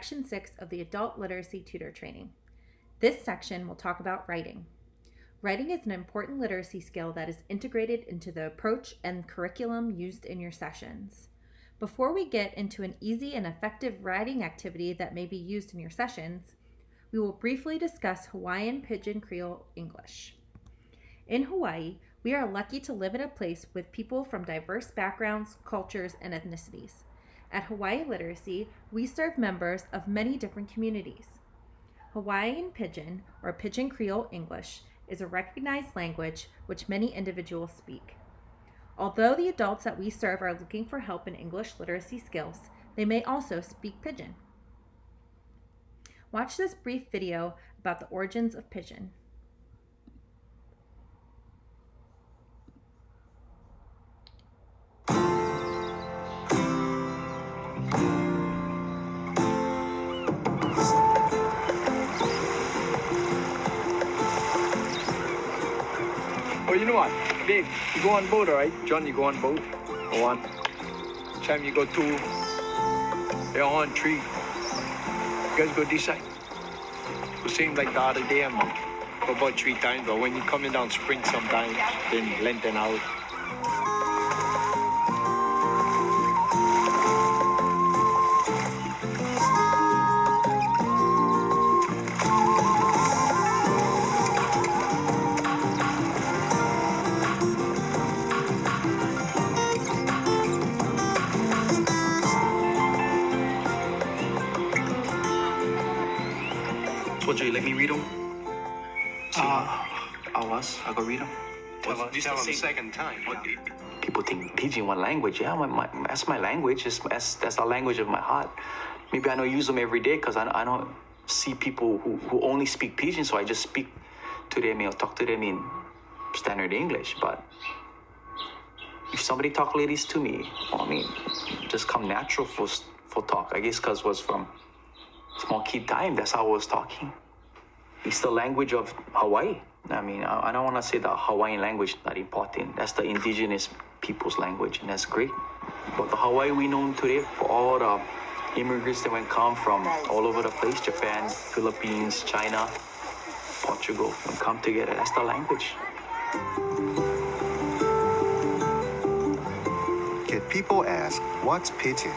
Section 6 of the Adult Literacy Tutor Training. This section will talk about writing. Writing is an important literacy skill that is integrated into the approach and curriculum used in your sessions. Before we get into an easy and effective writing activity that may be used in your sessions, we will briefly discuss Hawaiian Pigeon Creole English. In Hawaii, we are lucky to live in a place with people from diverse backgrounds, cultures, and ethnicities. At Hawaii Literacy, we serve members of many different communities. Hawaiian Pigeon, or Pigeon Creole English, is a recognized language which many individuals speak. Although the adults that we serve are looking for help in English literacy skills, they may also speak Pidgin. Watch this brief video about the origins of Pidgin. Oh, you know what? Babe, you go on boat, all right? John, you go on boat. Go on. Time you go two, you're on three. You guys go this side. It seems like the other day, I'm go about 3 times, but when you're coming down spring sometimes, then lengthen out. Would you let me read them? I go read them. This is the second time. People think Pigeon one language. Yeah, that's my language. That's the language of my heart. Maybe I don't use them every day because I don't see people who only speak Pigeon, so I just speak to them or talk to them in standard English. But if somebody talk ladies to me, just come natural for talk. I guess because was from small kid time, that's how I was talking. It's the language of Hawaii. I don't want to say the Hawaiian language not important. That's the indigenous people's language, and that's great. But the Hawaii we know today, for all the immigrants that come from all over the place, Japan, Philippines, China, Portugal, when come together, that's the language. Okay, people ask, what's Pidgin?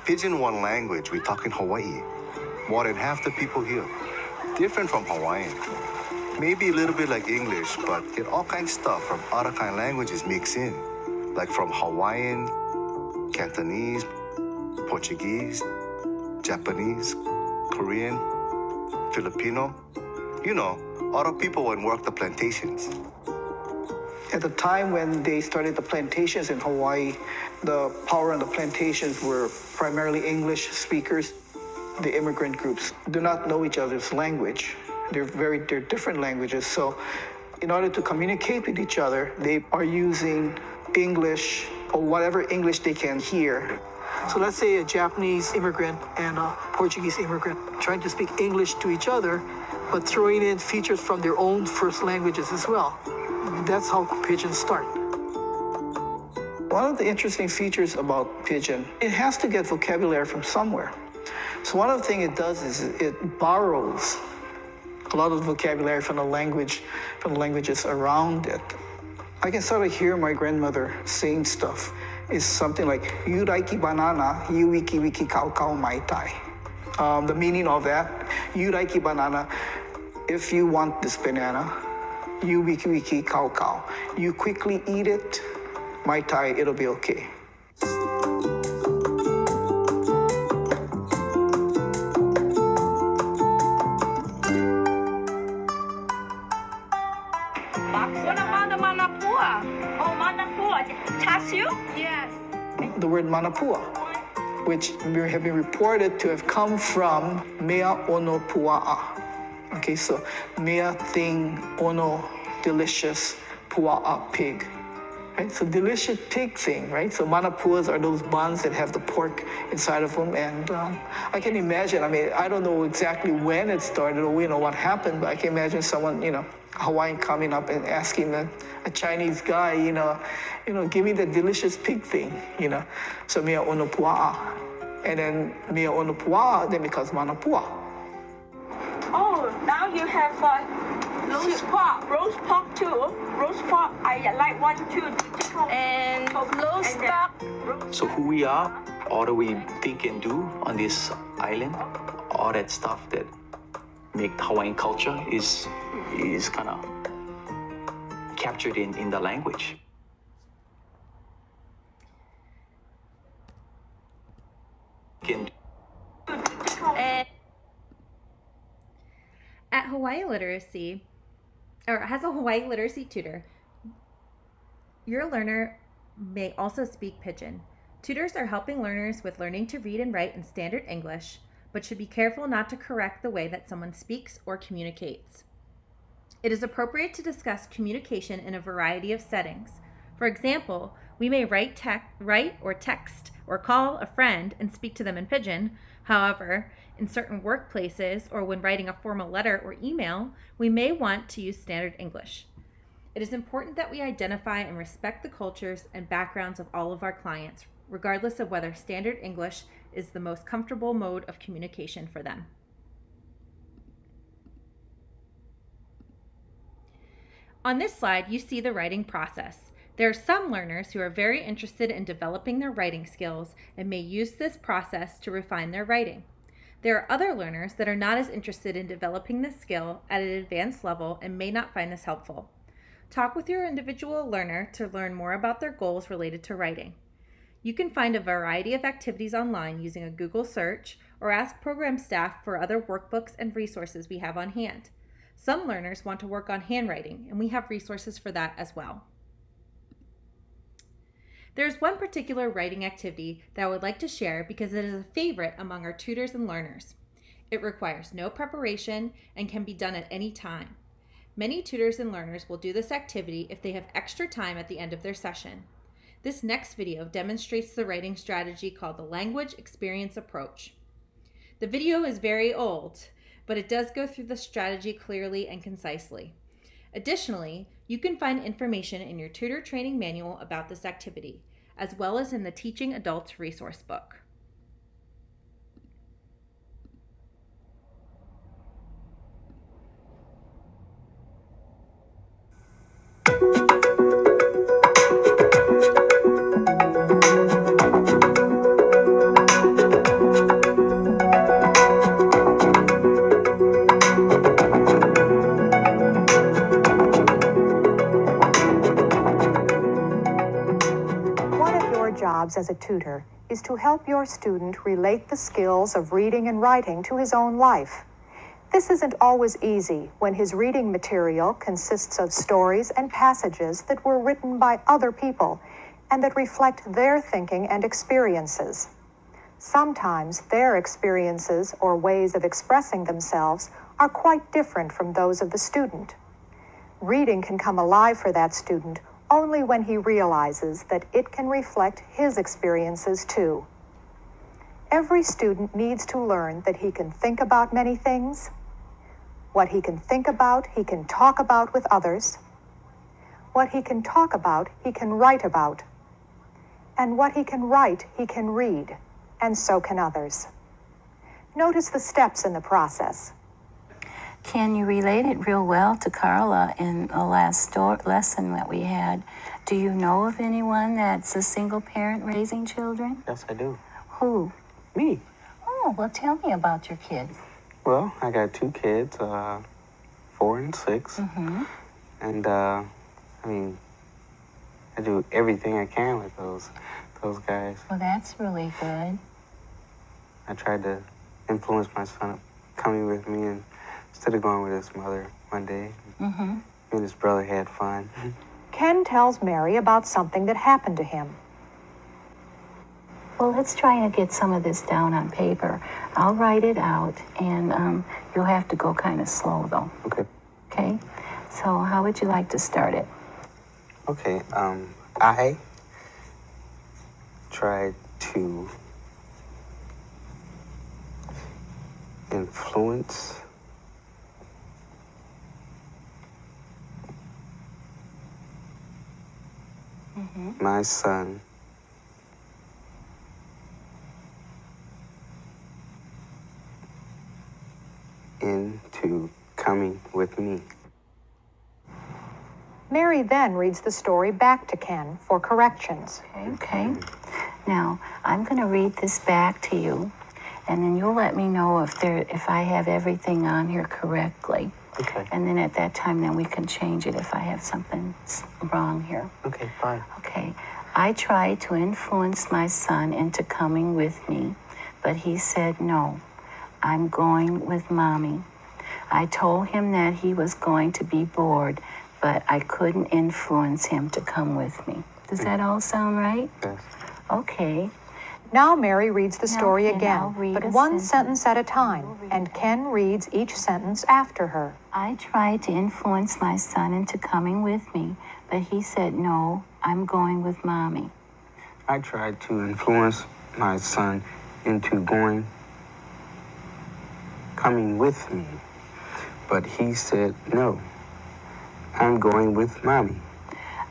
Pidgin one language we talk in Hawaii. More than half the people here. Different from Hawaiian. Maybe a little bit like English, but get all kinds of stuff from other kind of languages mixed in. Like from Hawaiian, Cantonese, Portuguese, Japanese, Korean, Filipino. You know, other people when work the plantations. At the time when they started the plantations in Hawaii, the power on the plantations were primarily English speakers. The immigrant groups do not know each other's language. They're different languages. So in order to communicate with each other, they are using English or whatever English they can hear. So let's say a Japanese immigrant and a Portuguese immigrant trying to speak English to each other, but throwing in features from their own first languages as well. That's how Pidgin start. One of the interesting features about Pidgin, it has to get vocabulary from somewhere. So one of the things it does is it borrows a lot of vocabulary from the languages around it. I can sort of hear my grandmother saying stuff. It's something like, you raiki banana, you wiki wiki kau kau mai tai. The meaning of that, you raiki banana, if you want this banana, you wiki wiki kau kau. You quickly eat it, mai tai, it'll be okay. The word manapua, which have been reported to have come from mea ono pua'a. Okay, so mea thing, ono, delicious, pua'a, pig. Right, so delicious pig thing, right? So manapuas are those buns that have the pork inside of them, and I can imagine. I don't know exactly when it started or what happened, but I can imagine someone, Hawaiian coming up and asking a Chinese guy, give me the delicious pig thing, So mea ono pua'a. And then mea onopua then becomes manapua. Oh, now you have roast pork too. Roast pork, I like one too. And roast duck. So who we are, all that we think and do on this island, all that stuff that make Hawaiian culture is kind of captured in the language. At Hawaii Literacy, or as a Hawaii Literacy tutor, your learner may also speak Pidgin. Tutors are helping learners with learning to read and write in standard English, but should be careful not to correct the way that someone speaks or communicates. It is appropriate to discuss communication in a variety of settings. For example, we may write or text or call a friend and speak to them in Pidgin. However, in certain workplaces or when writing a formal letter or email, we may want to use standard English. It is important that we identify and respect the cultures and backgrounds of all of our clients, regardless of whether standard English is the most comfortable mode of communication for them. On this slide, you see the writing process. There are some learners who are very interested in developing their writing skills and may use this process to refine their writing. There are other learners that are not as interested in developing this skill at an advanced level and may not find this helpful. Talk with your individual learner to learn more about their goals related to writing. You can find a variety of activities online using a Google search or ask program staff for other workbooks and resources we have on hand. Some learners want to work on handwriting, and we have resources for that as well. There's one particular writing activity that I would like to share because it is a favorite among our tutors and learners. It requires no preparation and can be done at any time. Many tutors and learners will do this activity if they have extra time at the end of their session. This next video demonstrates the writing strategy called the Language Experience Approach. The video is very old, but it does go through the strategy clearly and concisely. Additionally, you can find information in your tutor training manual about this activity, as well as in the Teaching Adults resource book. Jobs as a tutor is to help your student relate the skills of reading and writing to his own life. This isn't always easy when his reading material consists of stories and passages that were written by other people and that reflect their thinking and experiences. Sometimes their experiences or ways of expressing themselves are quite different from those of the student. Reading can come alive for that student only when he realizes that it can reflect his experiences too. Every student needs to learn that he can think about many things. What he can think about, he can talk about with others. What he can talk about, he can write about. And what he can write, he can read, and so can others. Notice the steps in the process. Can you relate it real well to Carla in the last lesson that we had? Do you know of anyone that's a single parent raising children? Yes, I do. Who? Me. Oh, well, tell me about your kids. Well, I got two kids, 4 and 6. Mm-hmm. And, I do everything I can with those guys. Well, that's really good. I tried to influence my son coming with me and instead of going with his mother one day. Mm-hmm. Me and his brother had fun. Ken tells Mary about something that happened to him. Well, let's try and get some of this down on paper. I'll write it out, and you'll have to go kind of slow, though. Okay. Okay? So how would you like to start it? Okay, I tried to influence my son into coming with me. Mary then reads the story back to Ken for corrections. Okay. Now, I'm going to read this back to you, and then you'll let me know if I have everything on here correctly. Okay. And then at that time, then we can change it if I have something wrong here. Okay, fine. Okay. I tried to influence my son into coming with me, but he said no. I'm going with Mommy. I told him that he was going to be bored, but I couldn't influence him to come with me. Does that all sound right? Yes. Okay. Now Mary reads the story Ken, I'll again, read but a one sentence. sentence at a time, and Ken reads each sentence after her. I tried to influence my son into coming with me, but he said no, I'm going with Mommy. I tried to influence my son into coming with me, but he said no, I'm going with Mommy.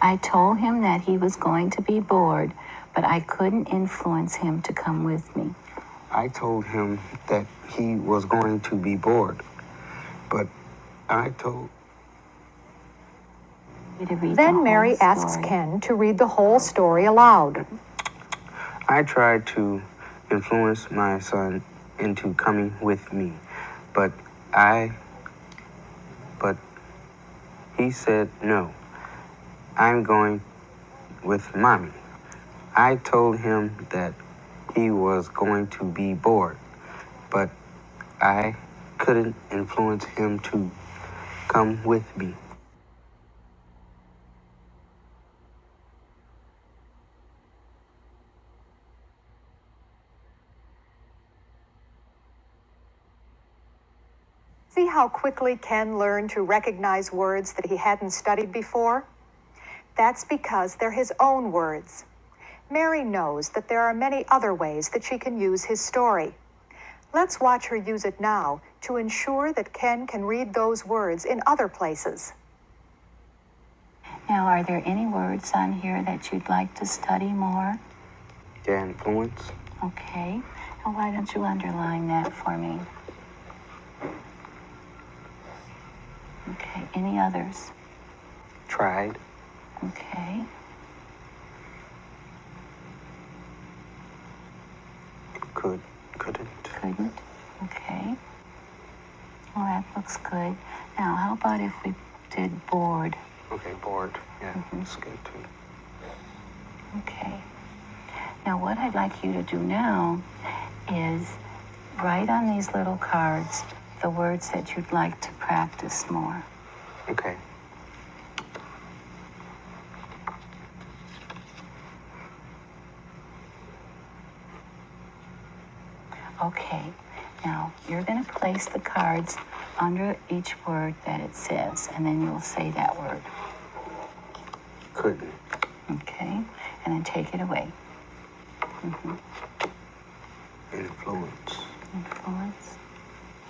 I told him that he was going to be bored, but I couldn't influence him to come with me. I told him that he was going to be bored, but I told... Then Mary asks Ken to read the whole story aloud. I tried to influence my son into coming with me, but he said no, I'm going with Mommy. I told him that he was going to be bored, but I couldn't influence him to come with me. See how quickly Ken learned to recognize words that he hadn't studied before? That's because they're his own words. Mary knows that there are many other ways that she can use his story. Let's watch her use it now to ensure that Ken can read those words in other places. Now, are there any words on here that you'd like to study more? Yeah, influence. Okay. Now, why don't you underline that for me? Okay. Any others? Tried. Okay. Couldn't. Couldn't. Okay. Well, that looks good. Now, how about if we did bored? Okay, bored. Yeah, that's good too. Okay. Now, what I'd like you to do now is write on these little cards the words that you'd like to practice more. Okay. Okay. Now, you're going to place the cards under each word that it says, and then you'll say that word. Couldn't. Okay. And then take it away. Influence. Influence.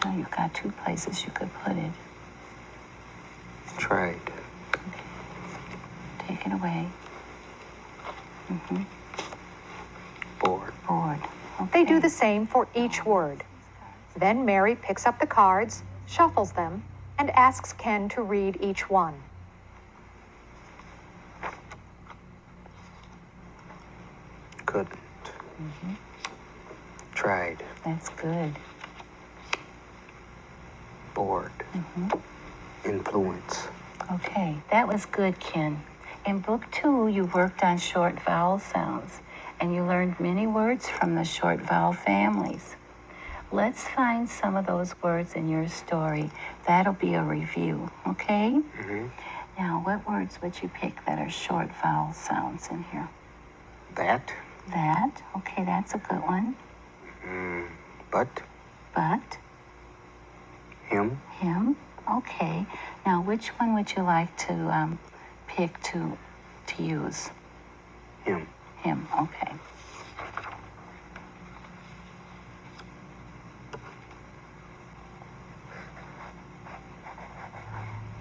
Now, you've got two places you could put it. Tried. Okay. Take it away. Bored. Bored. Okay. They do the same for each word. Then Mary picks up the cards, shuffles them, and asks Ken to read each one. Couldn't. Tried. That's good. Bored. Influence. Okay, that was good, Ken. In book 2, you worked on short vowel sounds, and you learned many words from the short vowel families. Let's find some of those words in your story. That'll be a review, okay? Now, what words would you pick that are short vowel sounds in here? That. That, okay, that's a good one. But. But, Him. him, okay. Now, which one would you like to pick to use? Him. Him, okay.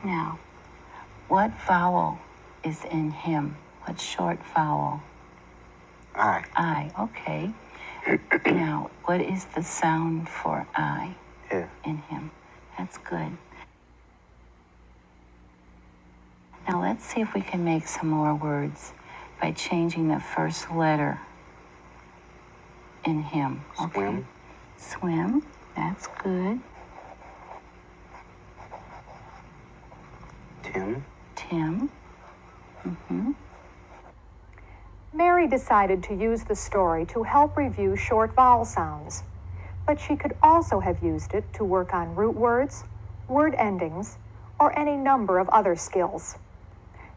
Now, what vowel is in him? What short vowel? I. I, okay. Now, what is the sound for I Yeah. in him? good. Now let's see if we can make some more words by changing the first letter in him. Okay. Swim. Swim. That's good. Tim. Tim. Mary decided to use the story to help review short vowel sounds, but she could also have used it to work on root words, word endings, or any number of other skills.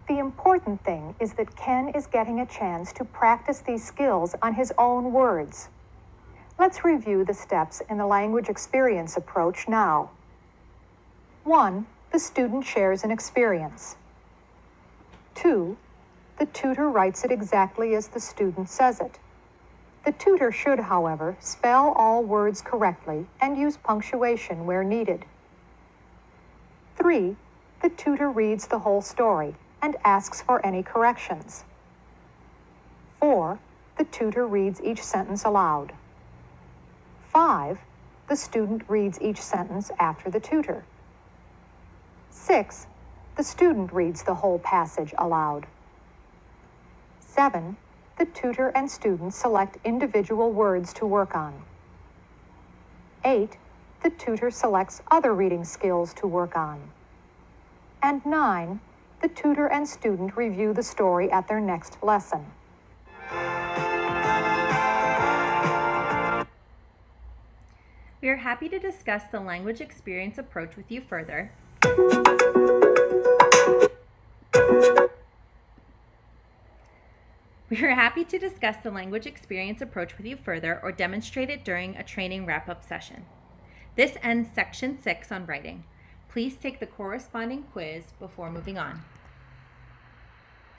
The important thing is that Ken is getting a chance to practice these skills on his own words. Let's review the steps in the language experience approach now. 1. The student shares an experience. 2. The tutor writes it exactly as the student says it. The tutor should, however, spell all words correctly and use punctuation where needed. 3. The tutor reads the whole story and asks for any corrections. 4. The tutor reads each sentence aloud. 5. The student reads each sentence after the tutor. 6. The student reads the whole passage aloud. 7. The tutor and student select individual words to work on. 8. The tutor selects other reading skills to work on. And 9. The tutor and student review the story at their next lesson. We are happy to discuss the language experience approach with you further. We are happy to discuss the language experience approach with you further or demonstrate it during a training wrap-up session. This ends Section 6 on writing. Please take the corresponding quiz before moving on.